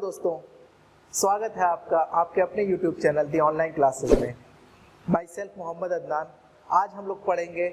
दोस्तों, स्वागत है आपका आपके अपने YouTube channel the online classes में। Myself Mohammad Adnan. आज हम लोग पढ़ेंगे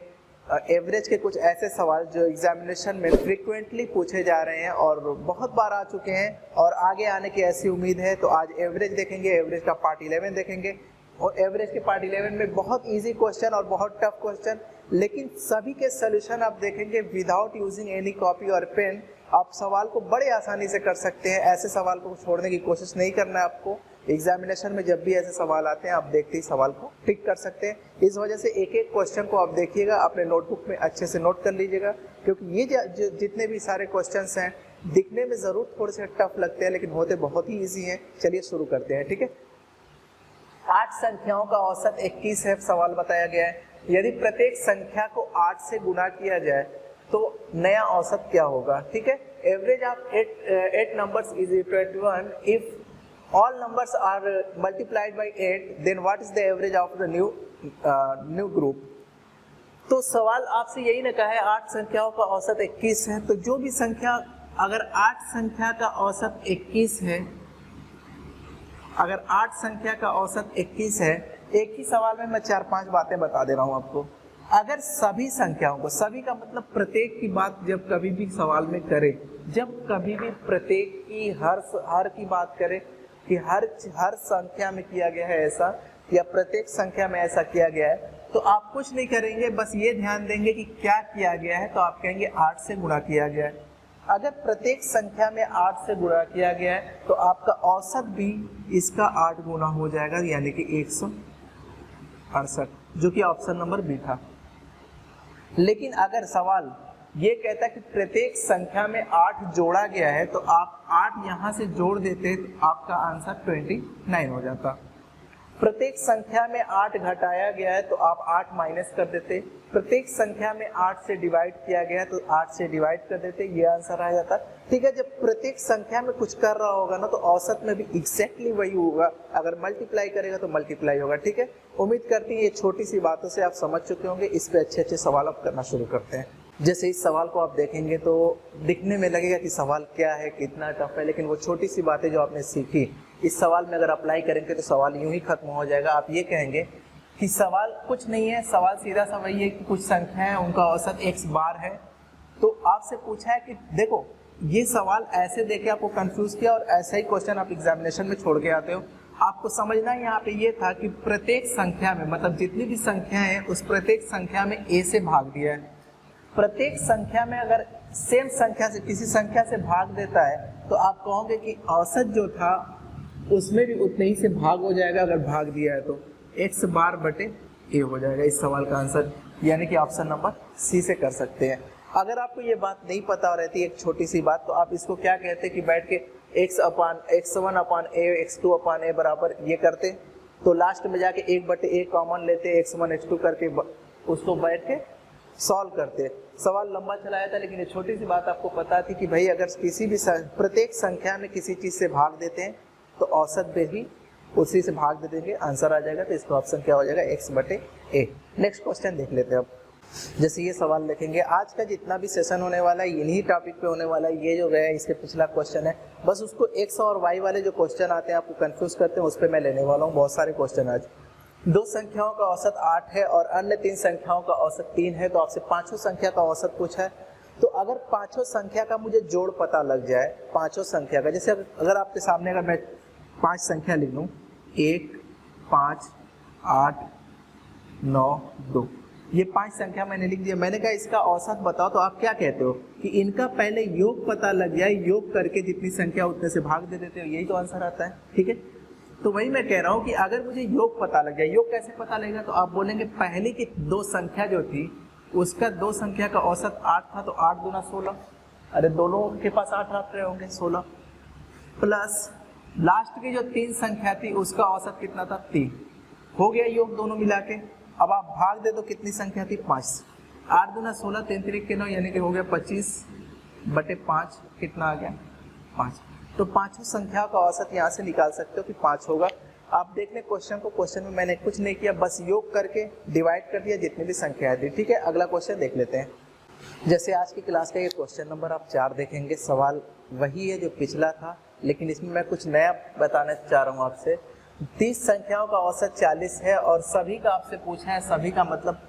एवरेज के कुछ ऐसे सवाल जो एग्जामिनेशन में फ्रीक्वेंटली पूछे जा रहे हैं और बहुत बार आ चुके हैं और आगे आने की ऐसी उम्मीद है। तो आज एवरेज देखेंगे, एवरेज का पार्ट 11 देखेंगे और एवरेज के पार्ट 11 में बहुत इजी क्वेश्चन और बहुत टफ क्वेश्चन, लेकिन सभी के सोल्यूशन आप देखेंगे विदाउट यूजिंग एनी कॉपी और पेन। आप सवाल को बड़े आसानी से कर सकते हैं। ऐसे सवाल को छोड़ने की कोशिश नहीं करना है आपको। एग्जामिनेशन में जब भी ऐसे सवाल आते हैं आप देखते ही सवाल को टिक कर सकते हैं। इस वजह से एक एक क्वेश्चन को आप देखिएगा, अपने नोटबुक में अच्छे से नोट कर लीजिएगा, क्योंकि ये जितने भी सारे क्वेश्चंस हैं दिखने में ज़रूर थोड़े से टफ लगते हैं लेकिन होते बहुत ही ईजी हैं। चलिए शुरू करते हैं, ठीक है। 8 संख्याओं का औसत 21 है, सवाल बताया गया है। यदि प्रत्येक संख्या को 8 से गुना किया जाए तो नया औसत क्या होगा, ठीक है। Average of 8 numbers is 21 if all numbers are multiplied by 8 then what is the average of the new group. तो सवाल आपसे यही ना कहा है 8 संख्याओं का औसत 21 है, तो जो भी संख्या, अगर 8 संख्या का औसत 21 है, अगर 8 संख्या का औसत 21 है, एक ही सवाल में मैं 4-5 बातें बता दे रहा हूं आपको। अगर सभी संख्याओं को, सभी का मतलब प्रत्येक की बात जब कभी भी सवाल में करें, जब कभी भी प्रत्येक की हर की बात करें कि हर संख्या में किया गया है ऐसा, या प्रत्येक संख्या में ऐसा किया गया है, तो आप कुछ नहीं करेंगे, बस ये ध्यान देंगे कि क्या किया गया है, तो आप कहेंगे 8 से गुणा किया गया है। अगर प्रत्येक संख्या में 8 से गुणा किया गया है तो आपका औसत भी इसका 8 गुना हो जाएगा, यानी कि 168, जो कि ऑप्शन नंबर बी था। लेकिन अगर सवाल ये कहता है कि प्रत्येक संख्या में 8 जोड़ा गया है तो आप 8 यहाँ से जोड़ देते तो आपका आंसर 29 हो जाता। प्रत्येक संख्या में 8 घटाया गया है तो आप 8 माइनस कर देते। प्रत्येक संख्या में 8 से डिवाइड किया गया है तो 8 से डिवाइड कर देते, ये आंसर आ जाता। ठीक है, जब प्रत्येक संख्या में कुछ कर रहा होगा ना तो औसत में भी एग्जैक्टली वही होगा। अगर मल्टीप्लाई करेगा तो मल्टीप्लाई होगा, ठीक है। उम्मीद करती हैं ये छोटी सी बातों से आप समझ चुके होंगे। इस पे अच्छे अच्छे सवाल आप करना शुरू करते हैं। जैसे इस सवाल को आप देखेंगे तो दिखने में लगेगा कि सवाल क्या है, कितना टफ है, लेकिन वो छोटी सी बातें जो आपने सीखी इस सवाल में अगर अप्लाई करेंगे तो सवाल यूं ही खत्म हो जाएगा। आप ये कहेंगे कि सवाल कुछ नहीं है, सवाल सीधा सा वही है कि कुछ संख्या है, उनका औसत x बार है। तो आपसे पूछा है कि देखो ये सवाल ऐसे देके आपको कंफ्यूज किया और ऐसा ही क्वेश्चन आप एग्जामिनेशन में छोड़ के आते हो। आपको समझना यहाँ पे ये था कि प्रत्येक संख्या में, मतलब जितनी भी संख्या है उस प्रत्येक संख्या में a से भाग दिया है। प्रत्येक संख्या में अगर सेम संख्या से किसी संख्या से भाग देता है तो आप कहोगे कि औसत जो था उसमें भी उतने ही से भाग हो जाएगा। अगर भाग दिया है तो x बार बटे a हो जाएगा इस सवाल का आंसर, यानी कि ऑप्शन नंबर सी से कर सकते हैं। अगर आपको ये बात नहीं पता रहती, एक छोटी सी बात, तो आप इसको क्या कहते हैं कि बैठ के x1 upon a x2 upon a बराबर ये करते, तो लास्ट में जाके 1/a कॉमन लेते, x1 x2 करके उसको बैठ के सॉल्व करते। सवाल लंबा चलाया था लेकिन ये छोटी सी बात आपको पता थी कि भाई अगर किसी भी प्रत्येक संख्या में किसी चीज से भाग देते हैं तो औसत पे भी उसी से भाग दे देंगे, आंसर आ जाएगा। तो इसका ऑप्शन क्या हो जाएगा, x/a। नेक्स्ट क्वेश्चन देख लेते हैं अब। जैसे ये सवाल देखेंगे, आज का जितना भी सेशन होने वाला है इन्हीं टॉपिक पे होने वाला है। ये जो गया इसके पिछला क्वेश्चन है, बस उसको x और y वाले जो क्वेश्चन आते हैं आपको कंफ्यूज करते हैं, उस पर मैं लेने वाला हूँ बहुत सारे क्वेश्चन आज। 2 संख्याओं का औसत 8 है और अन्य 3 संख्याओं का औसत 3 है, तो आपसे पांचों संख्या का औसत पूछा है। तो अगर पांचों संख्या का मुझे जोड़ पता लग जाए, पांचों संख्या का, जैसे अगर आपके सामने अगर मैं 5 संख्या लिख लूँ, 1 5 8 9 2, ये 5 संख्या मैंने लिख दिया। मैंने कहा इसका औसत बताओ, तो आप क्या कहते हो कि इनका पहले योग पता लग जाए, योग करके जितनी संख्या उतने से भाग दे देते हो, यही तो आंसर आता है, ठीक है। तो वही मैं कह रहा हूँ कि अगर मुझे योग पता लग जाए, योग कैसे पता लगेगा, तो आप बोलेंगे पहले की 2 संख्या जो थी उसका 2 संख्या का औसत 8 था, तो 8 गुना 16, अरे दोनों के पास 8 रहे होंगे 16, प्लस लास्ट की जो 3 संख्या थी उसका औसत कितना था, 3, हो गया योग दोनों मिला के। अब आप भाग दे दो, कितनी संख्या थी, 5, 8 गुना 16 3 3 9, यानी कि हो गया 25/5, कितना आ गया 5। तो पांचों संख्या का औसत यहाँ से निकाल सकते हो कि 5 होगा। आप देख लें क्वेश्चन को, क्वेश्चन में मैंने कुछ नहीं किया, बस योग करके डिवाइड कर दिया जितनी भी संख्या थी, ठीक है। अगला क्वेश्चन देख लेते हैं। जैसे आज की क्लास का ये क्वेश्चन नंबर आप 4 देखेंगे, सवाल वही है जो पिछला था, लेकिन इसमें मैं कुछ नया बताना चाह रहा हूँ आपसे। 30 संख्याओं का औसत 40 है और सभी का आपसे पूछा है, सभी का मतलब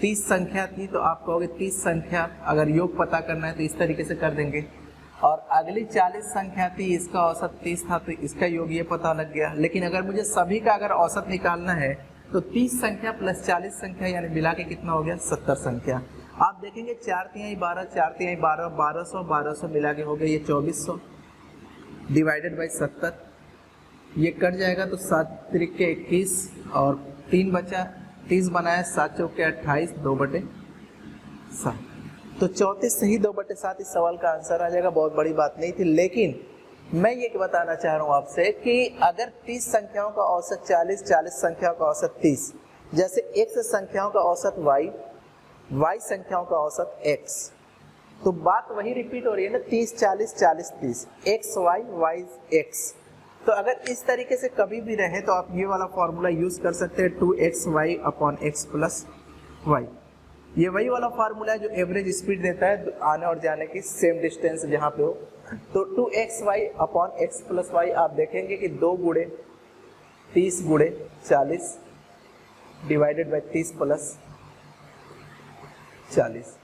30 संख्या थी तो आप कहोगे 30 संख्या अगर योग पता करना है तो इस तरीके से कर देंगे, और अगली 40 संख्या थी इसका औसत 30 था तो इसका योग ये पता लग गया। लेकिन अगर मुझे सभी का अगर औसत निकालना है तो 30 संख्या प्लस 40 संख्या यानी मिला के कितना हो गया 70 संख्या। आप देखेंगे 4 तिहाई 12, 4 तिहाई 12, 1200, 1200 मिला के हो गया ये 2400 डिवाइडेड बाई 70, ये कट जाएगा तो 7 तिरिके 21 और 3 बचा, 30 बनाया, 7 चौके 28, 2/7, तो 34 सही 2/7 इस सवाल का आंसर आ जाएगा। बहुत बड़ी बात नहीं थी, लेकिन मैं ये बताना चाह रहा हूँ आपसे कि अगर 30 संख्याओं का औसत 40, 40 संख्याओं का औसत 30, जैसे x संख्याओं का औसत y संख्याओं का औसत x, तो बात वही रिपीट हो रही है ना, 30 40 40 30, x y x। तो अगर इस तरीके से कभी भी रहे तो आप ये वाला फॉर्मूला यूज कर सकते हैं 2xy upon x plus y। ये वही वाला फार्मूला है जो एवरेज स्पीड देता है आने और जाने की सेम डिस्टेंस जहाँ पे हो। तो 2xy upon x plus y आप देखेंगे कि 2 गुणे 30 गुणे 40 डिवाइडेड बाई 30 प्लस 40,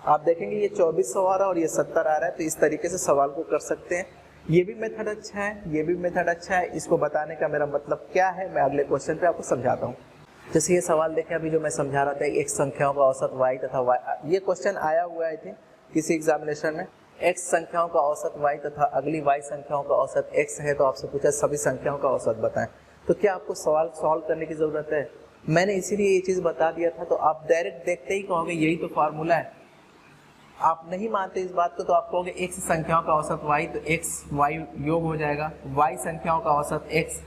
आप देखेंगे ये 2400 आ रहा है और ये 70 आ रहा है। तो इस तरीके से सवाल को कर सकते हैं। ये भी मेथड अच्छा है, ये भी मेथड अच्छा है। इसको बताने का मेरा मतलब क्या है मैं अगले क्वेश्चन पे आपको समझाता हूँ। जैसे ये सवाल देखें अभी जो मैं समझा रहा था, एक संख्याओं का औसत y तथा y, ये क्वेश्चन आया हुआ है थे किसी एग्जामिनेशन में, x संख्याओं का औसत y तथा अगली y संख्याओं का औसत x है, तो आपसे पूछा सभी संख्याओं का औसत बताएं। तो क्या आपको सवाल सॉल्व करने की जरूरत है? मैंने इसीलिए ये चीज़ बता दिया था, तो आप डायरेक्ट देखते ही कहोगे यही तो फार्मूला है। आप नहीं मानते इस बात को तो आप कहोगे x संख्याओं का औसत y, तो x y योग हो जाएगा, y संख्याओं का औसत x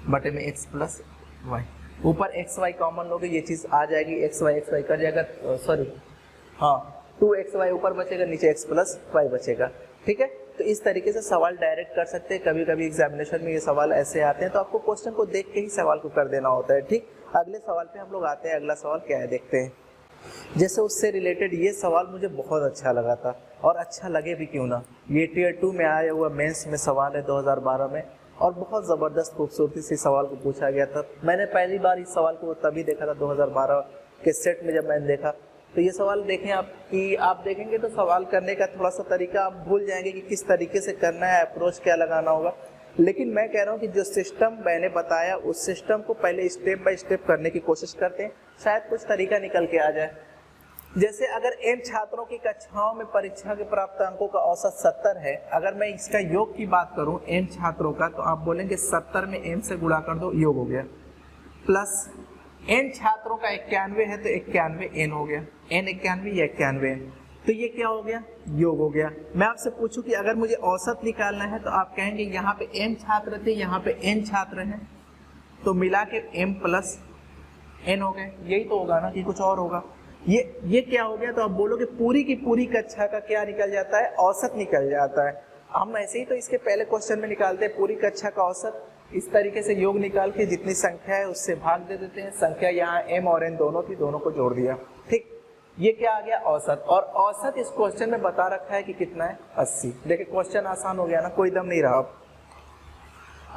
बटे में x प्लस y, ऊपर एक्स वाई कॉमन लोगे ये चीज़ आ जाएगी, एक्स वाई कर जाएगा, सॉरी हाँ 2xy ऊपर बचेगा, नीचे x प्लस वाई बचेगा। ठीक है, तो इस तरीके से सवाल डायरेक्ट कर सकते हैं। कभी कभी एग्जामिनेशन में ये सवाल ऐसे आते हैं तो आपको क्वेश्चन को देख के ही सवाल को कर देना होता है। ठीक, अगले सवाल पे हम लोग आते हैं। अगला सवाल क्या है देखते हैं। जैसे उससे रिलेटेड ये सवाल मुझे बहुत अच्छा लगा था, और अच्छा लगे भी क्यों ना, ये टियर 2 में आया हुआ मेंस में सवाल है 2012 में, और बहुत ज़बरदस्त खूबसूरती से सवाल को पूछा गया था। मैंने पहली बार इस सवाल को तभी देखा था 2012 के सेट में जब मैंने देखा। तो ये सवाल देखें आप कि आप देखेंगे तो सवाल करने का थोड़ा सा तरीका आप भूल जाएंगे कि किस तरीके से करना है, अप्रोच क्या लगाना होगा। लेकिन मैं कह रहा हूँ कि जो सिस्टम मैंने बताया उस सिस्टम को पहले स्टेप बाय स्टेप करने की कोशिश करते हैं, शायद कुछ तरीका निकल के आ जाए। जैसे अगर n छात्रों की कक्षाओं में परीक्षा के प्राप्त अंकों का औसत 70 है, अगर मैं इसका योग की बात करूं n छात्रों का, तो आप बोलेंगे 70 में n से गुणा कर दो, योग हो गया, प्लस n छात्रों का 91 है तो 91 n हो गया, n 91 या 91 है, तो ये क्या हो गया, योग हो गया। मैं आपसे पूछूं कि अगर मुझे औसत निकालना है तो आप कहेंगे यहाँ पे m छात्र थे, यहाँ पे n छात्र हैं, तो मिला के m प्लस n हो गए। यही तो होगा ना कि कुछ और होगा। ये क्या हो गया, तो आप बोलोगे पूरी की पूरी कक्षा का क्या निकल जाता है, औसत निकल जाता है। हम ऐसे ही तो इसके पहले क्वेश्चन में निकालते हैं पूरी कक्षा का औसत, इस तरीके से योग निकाल के जितनी संख्या है उससे भाग दे देते हैं। संख्या यहाँ m और n दोनों थी, दोनों को जोड़ दिया। ठीक, ये क्या आ गया, औसत। और औसत इस क्वेश्चन में बता रखा है कि कितना है, 80। देखिए क्वेश्चन आसान हो गया ना, कोई दम नहीं रहा।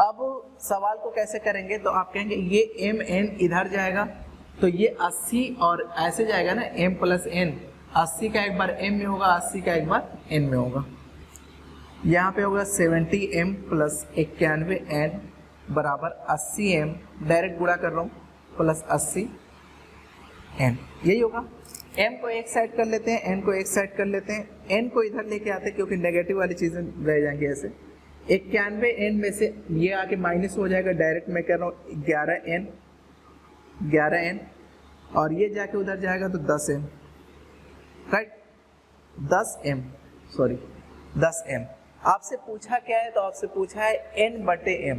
अब सवाल को कैसे करेंगे, तो आप कहेंगे ये m n इधर जाएगा तो ये 80 और ऐसे जाएगा ना m प्लस n, 80 का एक बार m में होगा, 80 का एक बार n में होगा। यहाँ पे होगा 70m प्लस 91n बराबर 80m, डायरेक्ट गुणा कर रहा हूँ, प्लस 80n, यही होगा। m को एक साइड कर लेते हैं, n को एक साइड कर लेते हैं, n को इधर लेके आते हैं क्योंकि नेगेटिव वाली चीज़ें रह जाएंगी ऐसे। 91n में से ये आके माइनस हो जाएगा, डायरेक्ट मैं कह रहा हूँ 11n, और ये जाके उधर जाएगा तो 10m, राइट, 10m। आपसे पूछा क्या है, तो आपसे पूछा है n बटे m,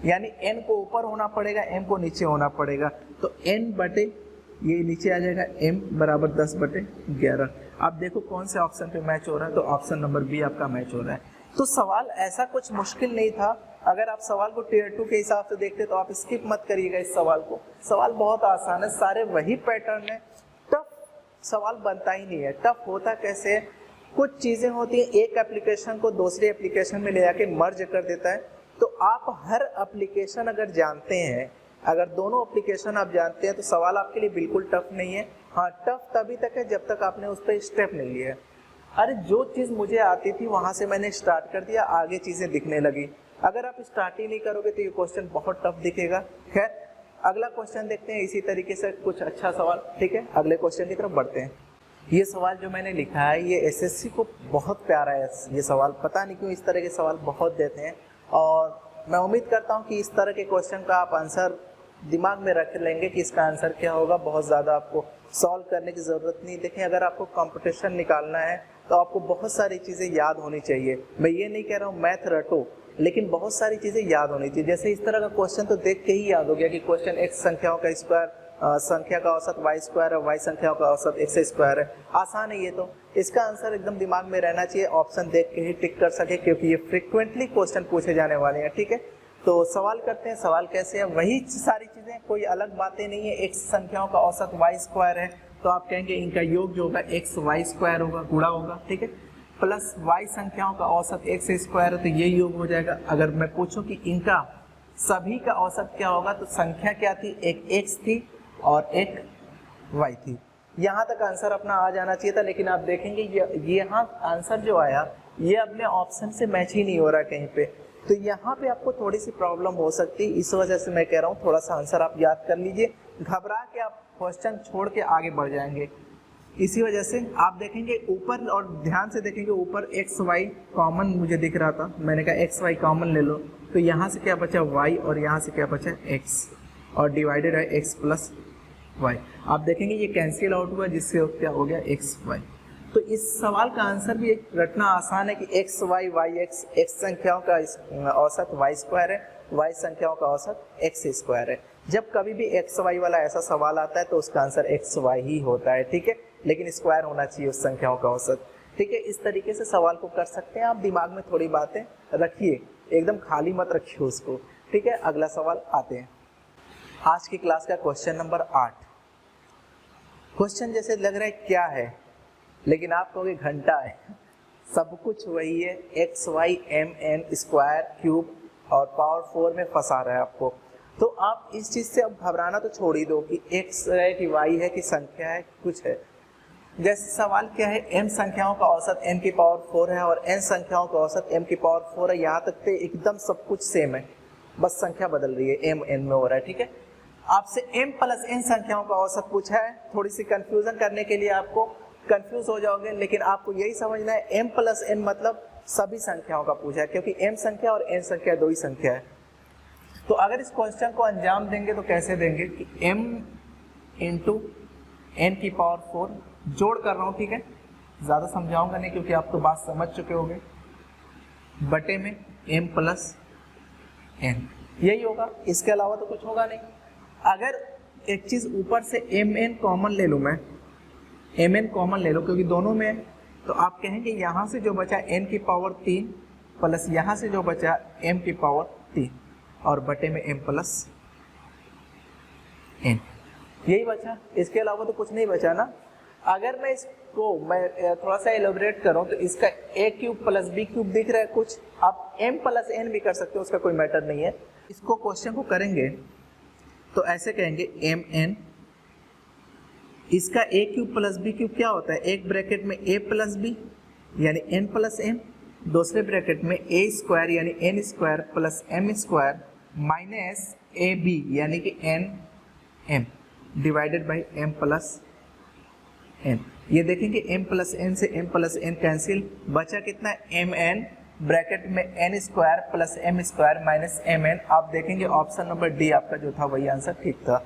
यानी n को ऊपर होना पड़ेगा, m को नीचे होना पड़ेगा। तो n बटे ये नीचे आ जाएगा m बराबर 10 बटे 11। आप देखो कौन से ऑप्शन पे मैच हो रहा है, तो ऑप्शन नंबर बी आपका मैच हो रहा है। तो सवाल ऐसा कुछ मुश्किल नहीं था। अगर आप सवाल को टियर 2 के हिसाब से देखते तो आप स्किप मत करिएगा इस सवाल को। सवाल बहुत आसान है, सारे वही पैटर्न है, टफ सवाल बनता ही नहीं है। टफ होता कैसे है, कुछ चीज़ें होती हैं एक एप्लीकेशन को दूसरी एप्लीकेशन में ले जाके मर्ज कर देता है। तो आप हर एप्लीकेशन अगर जानते हैं, अगर दोनों एप्लीकेशन आप जानते हैं तो सवाल आपके लिए बिल्कुल टफ नहीं है। हाँ, टफ तभी तक है जब तक आपने उस पर स्टेप नहीं लिया। अरे जो चीज़ मुझे आती थी वहाँ से मैंने स्टार्ट कर दिया, आगे चीज़ें दिखने लगी। अगर आप स्टार्ट ही नहीं करोगे तो ये क्वेश्चन बहुत टफ दिखेगा। खैर, अगला क्वेश्चन देखते हैं इसी तरीके से कुछ अच्छा सवाल। ठीक है, अगले क्वेश्चन की तरफ बढ़ते हैं। ये सवाल जो मैंने लिखा है ये एसएससी को बहुत प्यारा है। ये सवाल पता नहीं क्यों इस तरह के सवाल बहुत देते हैं, और मैं उम्मीद करता हूँ कि इस तरह के क्वेश्चन का आप आंसर दिमाग में रख लेंगे कि इसका आंसर क्या होगा। बहुत ज़्यादा आपको सॉल्व करने की ज़रूरत नहीं। देखें, अगर आपको कंपटीशन निकालना है तो आपको बहुत सारी चीज़ें याद होनी चाहिए। मैं ये नहीं कह रहा हूँ मैथ रटो, लेकिन बहुत सारी चीज़ें याद होनी चाहिए। जैसे इस तरह का क्वेश्चन तो देख के ही याद हो गया कि क्वेश्चन एक्स संख्याओं का स्क्वायर, संख्या का औसत वाई स्क्वायर है, वाई संख्याओं का औसत एक्स स्क्वायर है। आसान है ये तो। इसका आंसर एकदम दिमाग में रहना चाहिए, ऑप्शन देख के ही टिक कर सके, क्योंकि ये फ्रिक्वेंटली क्वेश्चन पूछे जाने वाले हैं। ठीक है, तो सवाल करते हैं। सवाल कैसे है, वही सारी चीज़ें, कोई अलग बातें नहीं है। एक्स संख्याओं का औसत वाई स्क्वायर है तो आप कहेंगे इनका योग जो होगा एक्स वाई स्क्वायर होगा, गुणा होगा। ठीक है, प्लस वाई संख्याओं का औसत एक्स स्क्वायर है तो ये योग हो जाएगा। अगर मैं पूछूं कि इनका सभी का औसत क्या होगा तो संख्या क्या थी, एक एक्स थी और एक वाई थी। यहाँ तक आंसर अपना आ जाना चाहिए था, लेकिन आप देखेंगे ये यहाँ आंसर जो आया ये अपने ऑप्शन से मैच ही नहीं हो रहा कहीं पे। तो यहाँ पे आपको थोड़ी सी प्रॉब्लम हो सकती है। इस वजह से मैं कह रहा हूँ थोड़ा सा आंसर आप याद कर लीजिए, घबरा के आप क्वेश्चन छोड़ के आगे बढ़ जाएंगे। इसी वजह से आप देखेंगे ऊपर, और ध्यान से देखेंगे ऊपर एक्स वाई कॉमन मुझे दिख रहा था, मैंने कहा एक्स वाई कॉमन ले लो, तो यहाँ से क्या बचा वाई और यहाँ से क्या बचा एक्स, और डिवाइडेड है एक्स प्लस वाई। आप देखेंगे ये कैंसिल आउट हुआ, जिससे क्या हो गया एक्स वाई। तो इस सवाल का आंसर भी एक रटना आसान है कि X Y Y X, X संख्याओं का औसत वाई स्क्वायर है, वाई संख्याओं का औसत एक्स स्क्वायर है। जब कभी भी एक्स वाई वाला ऐसा सवाल आता है तो उसका आंसर एक्स वाई ही होता है। ठीक है, लेकिन स्क्वायर होना चाहिए उस संख्याओं का औसत। ठीक है, इस तरीके से सवाल को कर सकते हैं आप। दिमाग में थोड़ी बातें रखिए, एकदम खाली मत रखिए उसको। ठीक है, अगला सवाल आते हैं। आज की क्लास का क्वेश्चन नंबर 8। क्वेश्चन जैसे लग रहा है क्या है, लेकिन आप कहोगे घंटा है। सब कुछ वही है, X Y M N square cube और पावर 4 में फंसा रहा है आपको। तो आप इस चीज़ से अब घबराना तो छोड़ ही दो कि एक्स है कि वाई है कि संख्या है, कुछ है। जैसे सवाल क्या है, m संख्याओं का औसत n की पावर 4 है और n संख्याओं का औसत m की पावर 4 है। यहाँ तक तो एकदम सब कुछ सेम है, बस संख्या बदल रही है, m n में हो रहा है। ठीक है, आपसे m प्लस n संख्याओं का औसत पूछा है। थोड़ी सी कंफ्यूजन करने के लिए आपको कंफ्यूज हो जाओगे, लेकिन आपको यही समझना है m प्लस n मतलब सभी संख्याओं का पूछा है, क्योंकि m संख्या और n संख्या दो ही संख्या है। तो अगर इस क्वेश्चन को अंजाम देंगे तो कैसे देंगे कि m इंटू n की पावर 4 जोड़ कर रहा हूँ। ठीक है, ज़्यादा समझाऊंगा नहीं क्योंकि आप तो बात समझ चुके होंगे, बटे में m प्लस n, यही होगा, इसके अलावा तो कुछ होगा नहीं। अगर एक चीज़ ऊपर से mn कॉमन ले लूँ, मैं mn कॉमन ले लो क्योंकि दोनों में है, तो आप कहेंगे यहाँ से जो बचा n की पावर 3 प्लस यहाँ से जो बचा m की पावर 3 और बटे में m प्लस n, यही बचा, इसके अलावा तो कुछ नहीं बचा ना। अगर मैं इसको थोड़ा सा एलोबरेट करूं तो इसका a cube plus b cube दिख रहा है कुछ, आप m प्लस n भी कर सकते हो, उसका कोई मैटर नहीं है। इसको क्वेश्चन को करेंगे तो ऐसे कहेंगे m n, इसका a cube plus b cube क्या होता है, एक ब्रैकेट में a प्लस b यानी n प्लस m, दूसरे ब्रैकेट में a स्क्वायर यानी n square plus m square minus A B यानी कि n m divided by m plus n। ये देखेंगे m प्लस n से m प्लस n कैंसिल, बचा कितना m n ब्रैकेट में n square plus m square minus m n। आप देखेंगे ऑप्शन नंबर डी आपका जो था वही आंसर ठीक था।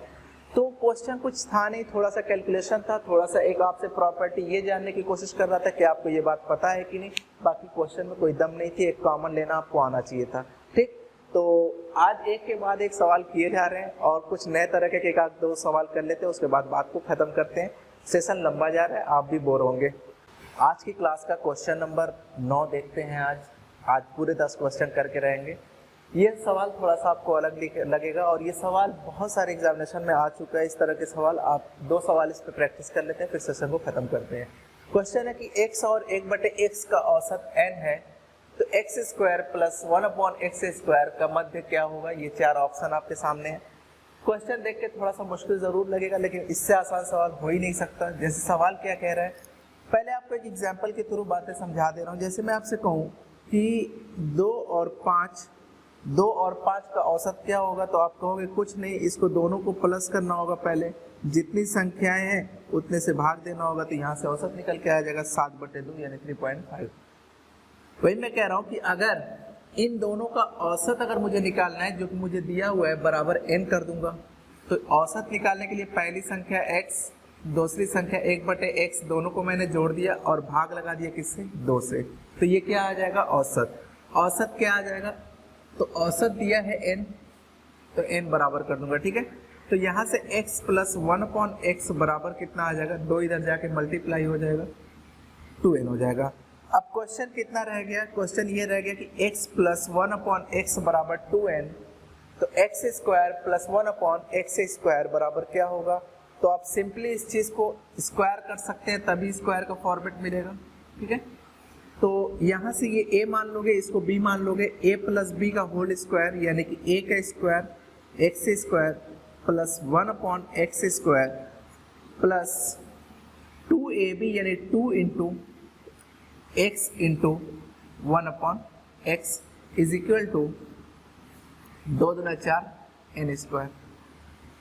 तो क्वेश्चन कुछ था नहीं, थोड़ा सा कैलकुलेशन था, थोड़ा सा एक आपसे प्रॉपर्टी ये जानने की कोशिश कर रहा था कि आपको ये बात पता है कि नहीं। बाकी क्वेश्चन में कोई दम नहीं थी, एक कॉमन लेना आपको आना चाहिए था। ठीक, तो आज एक के बाद एक सवाल किए जा रहे हैं और कुछ नए तरह के एक आध दो सवाल कर लेते हैं, उसके बाद बात को खत्म करते हैं। सेशन लंबा जा रहा है, आप भी बोर होंगे। आज की क्लास का क्वेश्चन नंबर 9 देखते हैं। आज पूरे 10 क्वेश्चन करके रहेंगे। ये सवाल थोड़ा सा आपको अलग लगेगा और ये सवाल बहुत सारे एग्जामिनेशन में आ चुका है। इस तरह के सवाल आप 2 सवाल इस पर प्रैक्टिस कर लेते हैं, फिर सेशन को खत्म करते हैं। क्वेश्चन है कि x और 1/x का औसत n है, तो x square plus 1/x square का मध्य क्या होगा। ये चार ऑप्शन आपके सामने है। क्वेश्चन देख के थोड़ा सा मुश्किल जरूर लगेगा, लेकिन इससे आसान सवाल हो ही नहीं सकता। जैसे सवाल क्या कह रहा है, पहले आपको एक एग्जाम्पल के थ्रू बातें समझा दे रहा हूँ। जैसे मैं आपसे कहूँ कि 2 और 5 का औसत क्या होगा, तो आप कहोगे कुछ नहीं, इसको दोनों को प्लस करना होगा। पहले जितनी संख्याएं हैं उतने से भाग देना होगा, तो यहाँ से औसत निकल के आ जाएगा 7/2 यानी 3.5। वही मैं कह रहा हूँ कि अगर इन दोनों का औसत अगर मुझे निकालना है, जो कि मुझे दिया हुआ है, बराबर n कर दूंगा। तो औसत निकालने के लिए पहली संख्या x, दूसरी संख्या 1/x, दोनों को मैंने जोड़ दिया और भाग लगा दिया किससे, 2 से। तो ये क्या आ जाएगा, औसत। औसत क्या आ जाएगा, तो औसत दिया है n, तो n बराबर कर दूंगा, ठीक है। तो यहाँ से x प्लस 1/x बराबर कितना आ जाएगा, 2 इधर जाके मल्टीप्लाई हो जाएगा, 2n हो जाएगा। अब क्वेश्चन कितना रह गया, क्वेश्चन ये रह गया कि x प्लस 1/x बराबर 2n, तो x square plus 1/x square बराबर क्या होगा। तो आप सिंपली इस चीज को स्क्वायर कर सकते हैं, तभी स्क्वायर का फॉर्मेट मिलेगा, ठीक है। तो यहाँ से ये a मान लोगे, इसको b मान लोगे, a प्लस b का होल स्क्वायर यानी कि a का square x square plus 1/x square plus 2ab यानी 2 into x into 1/x is equal to 2 दूना 4 n स्क्वायर,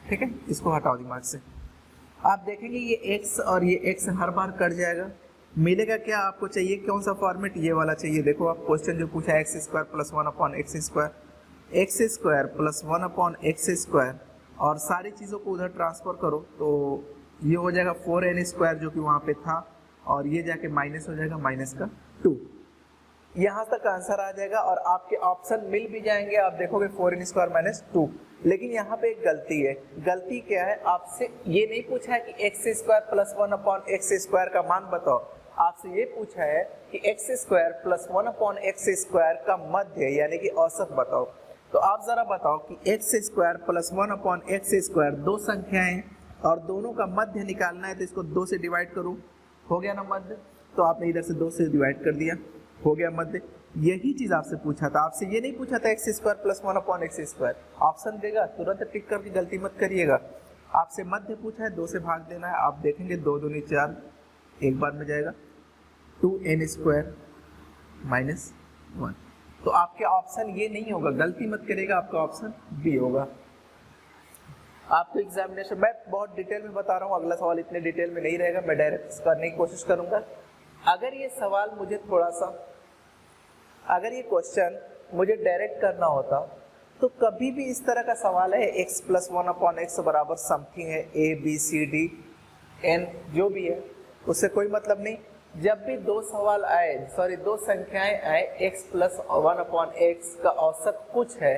ठीक है। इसको हटाओ दिमाग से। आप देखेंगे ये x और ये x हर बार कट जाएगा, मिलेगा क्या आपको चाहिए, कौन सा फॉर्मेट, ये वाला चाहिए। देखो आप क्वेश्चन जो पूछा है x square plus 1/x square, x square plus 1/x square, और सारी चीज़ों को उधर ट्रांसफर करो तो ये हो जाएगा 4n स्क्वायर जो कि वहाँ पे था, और ये जाके माइनस हो जाएगा -2। यहाँ तक आंसर आ जाएगा और आपके ऑप्शन मिल भी जाएंगे। आप देखोगे 4n स्क्वायर -2, लेकिन यहाँ पे एक गलती है। गलती क्या है, आपसे ये नहीं पूछा है कि x square plus 1/x square का मान बताओ, आपसे ये पूछा है कि x square plus 1/x square का मध्य यानी कि औसत बताओ। तो आप जरा बताओ कि x square plus 1/x square दो संख्याएं और दोनों का मध्य निकालना है, तो इसको 2 से डिवाइड करो, हो गया ना मध्य। तो आपने इधर से 2 से डिवाइड कर दिया, हो गया मध्य। यही चीज आपसे पूछा था, आपसे ये नहीं पूछा था x square plus 1/x square. Option देगा तुरंत टिक करके गलती मत करिएगा। आपसे मध्य पूछा है, 2 से भाग देना है। आप देखेंगे 2 दूनी 4, एक बार में जाएगा 2n स्क्वायर -1। तो आपके ऑप्शन ये नहीं होगा, गलती मत करिएगा, आपका ऑप्शन बी होगा। आपको एग्जामिनेशन मैं बहुत डिटेल में बता रहा हूँ, अगला सवाल इतने डिटेल में नहीं रहेगा, मैं डायरेक्ट करने की कोशिश करूंगा। अगर ये सवाल मुझे थोड़ा सा, अगर ये क्वेश्चन मुझे डायरेक्ट करना होता तो कभी भी इस तरह का सवाल है x प्लस 1/x बराबर समथिंग है a b c d n जो भी है, उससे कोई मतलब नहीं। जब भी दो सवाल आए, दो संख्याएं आए x प्लस 1/x का औसत कुछ है,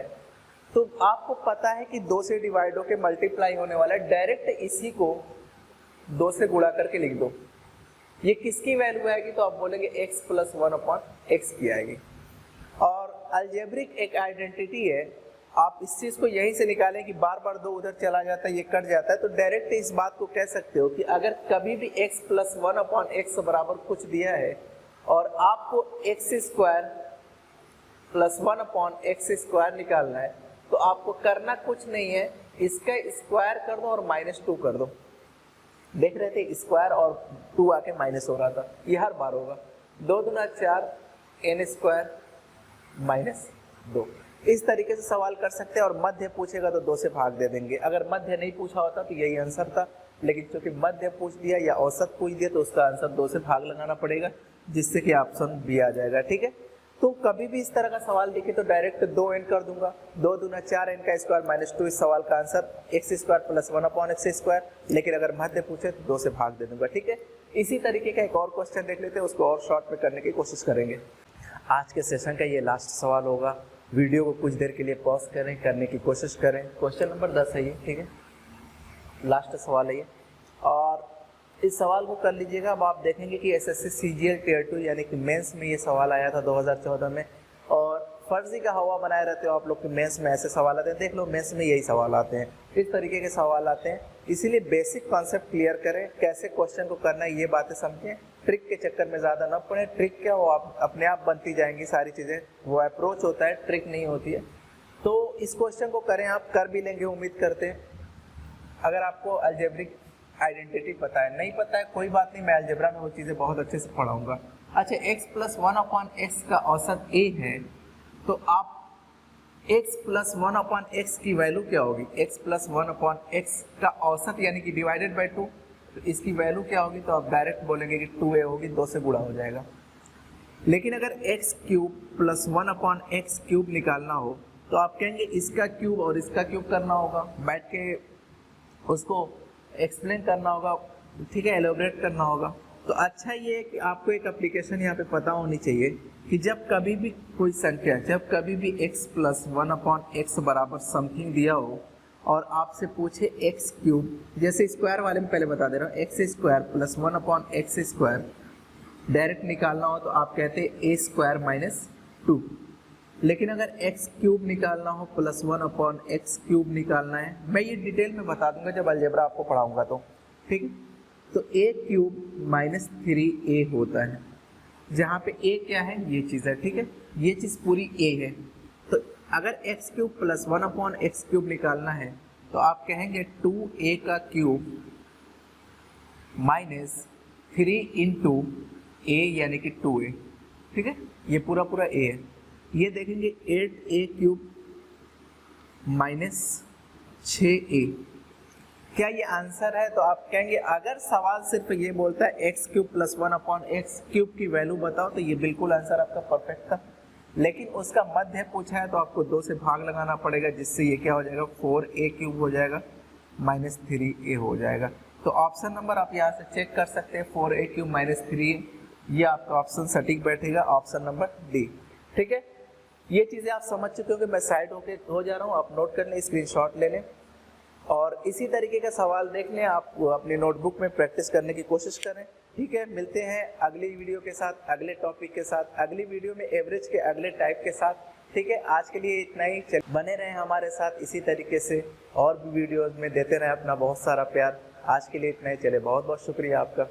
तो आपको पता है कि 2 से डिवाइड होकर मल्टीप्लाई होने वाला है, डायरेक्ट इसी को 2 से गुणा करके लिख दो। ये किसकी वैल्यू आएगी, तो आप बोलेंगे x प्लस 1/x की आएगी। और अलजेब्रिक एक आइडेंटिटी है, आप इस चीज को यहीं से निकालें कि बार बार 2 उधर चला जाता है, ये कट जाता है, तो डायरेक्ट इस बात को कह सकते हो कि अगर कभी भी x प्लस 1/x बराबर कुछ दिया है और आपको x square plus 1/x square निकालना है, तो आपको करना कुछ नहीं है, इसका स्क्वायर कर दो और -2 कर दो। देख रहे थे स्क्वायर और 2 आके माइनस हो रहा था, ये हर बार होगा। 2 दूना 4 n स्क्वायर -2। इस तरीके से सवाल कर सकते हैं, और मध्य पूछेगा तो 2 से भाग दे देंगे। अगर मध्य नहीं पूछा होता तो यही आंसर था, लेकिन क्योंकि मध्य पूछ दिया या औसत पूछ दिया तो उसका आंसर 2 से भाग लगाना पड़ेगा, जिससे कि ऑप्शन बी आ जाएगा, ठीक है। तो कभी भी इस तरह का सवाल दिखे तो डायरेक्ट 2n कर दूंगा, 2 दूना 4n का स्क्वायर -2। इस सवाल का answer x square plus 1/x square, लेकिन अगर मध्य पूछे तो 2 से भाग दे दूंगा, ठीक है। इसी तरीके का एक और क्वेश्चन देख लेते हैं, उसको और शॉर्ट में करने की कोशिश करेंगे। आज के सेशन का ये लास्ट सवाल होगा। वीडियो को कुछ देर के लिए पॉज करें, करने की कोशिश करें। क्वेश्चन नंबर 10 है ये, ठीक है, लास्ट सवाल है ये, और इस सवाल को कर लीजिएगा। अब आप देखेंगे कि एसएससी सीजीएल टियर 2 यानी कि मेंस में ये सवाल आया था 2014 में, और फर्जी का हवा बनाए रहते हो आप लोग कि मेंस में ऐसे सवाल आते हैं। देख लो मेंस में यही सवाल आते हैं, इस तरीके के सवाल आते हैं। इसीलिए बेसिक कॉन्सेप्ट क्लियर करें, कैसे क्वेश्चन को करना है ये बातें समझें, ट्रिक के चक्कर में ज़्यादा ना पड़े। ट्रिक क्या, वो आप अपने आप बनती जाएंगी सारी चीज़ें, वो अप्रोच होता है, ट्रिक नहीं होती है। तो इस क्वेश्चन को करें, आप कर भी लेंगे उम्मीद करते हैं। अगर आपको अलजेब्रिक आइडेंटिटी पता है, नहीं पता है कोई बात नहीं, मैं अलजेब्रा में वो चीज़ें बहुत अच्छे से पढ़ाऊंगा। अच्छा, x + 1/x का औसत a है, तो आप x + 1/x की वैल्यू क्या होगी, x + 1/x का औसत यानी कि डिवाइडेड बाई 2, तो इसकी वैल्यू क्या होगी, तो आप डायरेक्ट बोलेंगे कि 2a होगी, 2 से गुणा हो जाएगा। लेकिन अगर x³ + 1/x³ निकालना हो तो आप कहेंगे इसका क्यूब और इसका क्यूब करना होगा, बैठ के उसको एक्सप्लेन करना होगा, ठीक है, एलोबरेट करना होगा। तो अच्छा ये है कि आपको एक एप्लीकेशन यहाँ पे पता होनी चाहिए कि जब कभी भी कोई संख्या, जब कभी भी x + 1/x बराबर समथिंग दिया हो और आपसे पूछे x³, जैसे स्क्वायर वाले में पहले बता दे रहा हूँ, x² + 1/x² डायरेक्ट निकालना हो तो आप कहते हैं a² - 2। लेकिन अगर x³ निकालना हो + 1/x³ निकालना है, मैं ये डिटेल में बता दूंगा जब अलजेब्रा आपको पढ़ाऊंगा तो, ठीक है। तो a³ - 3a होता है, जहाँ पे a क्या है, ये चीज़ है, ठीक है, ये चीज़ पूरी a है। तो अगर x³ + 1/x³ निकालना है तो आप कहेंगे 2a का क्यूब - 3 × a यानी कि 2a, ठीक है, ये पूरा a है। ये देखेंगे 8a³ - 6a, क्या ये आंसर है, तो आप कहेंगे अगर सवाल सिर्फ ये बोलता है x³ + 1/x³ की वैल्यू बताओ तो ये बिल्कुल आंसर आपका परफेक्ट था। लेकिन उसका मध्य पूछा है तो आपको 2 से भाग लगाना पड़ेगा, जिससे ये क्या हो जाएगा, 4a³ हो जाएगा - 3a हो जाएगा। तो ऑप्शन नंबर आप यहाँ से चेक कर सकते हैं, 4a³ - 3a, ये आपका ऑप्शन सटीक बैठेगा, ऑप्शन नंबर डी, ठीक है। ये चीज़ें आप समझ चुके हो कि मैं साइड हो जा रहा हूँ, आप नोट कर लें, स्क्रीनशॉट ले लें और इसी तरीके का सवाल देख लें, आप अपनी नोटबुक में प्रैक्टिस करने की कोशिश करें, ठीक है। मिलते हैं अगली वीडियो के साथ, अगले टॉपिक के साथ, अगली वीडियो में एवरेज के अगले टाइप के साथ, ठीक है। आज के लिए इतना ही, बने रहें हमारे साथ इसी तरीके से, और भी वीडियोज़ में देते रहें अपना बहुत सारा प्यार। आज के लिए इतना ही, चले, बहुत बहुत शुक्रिया आपका।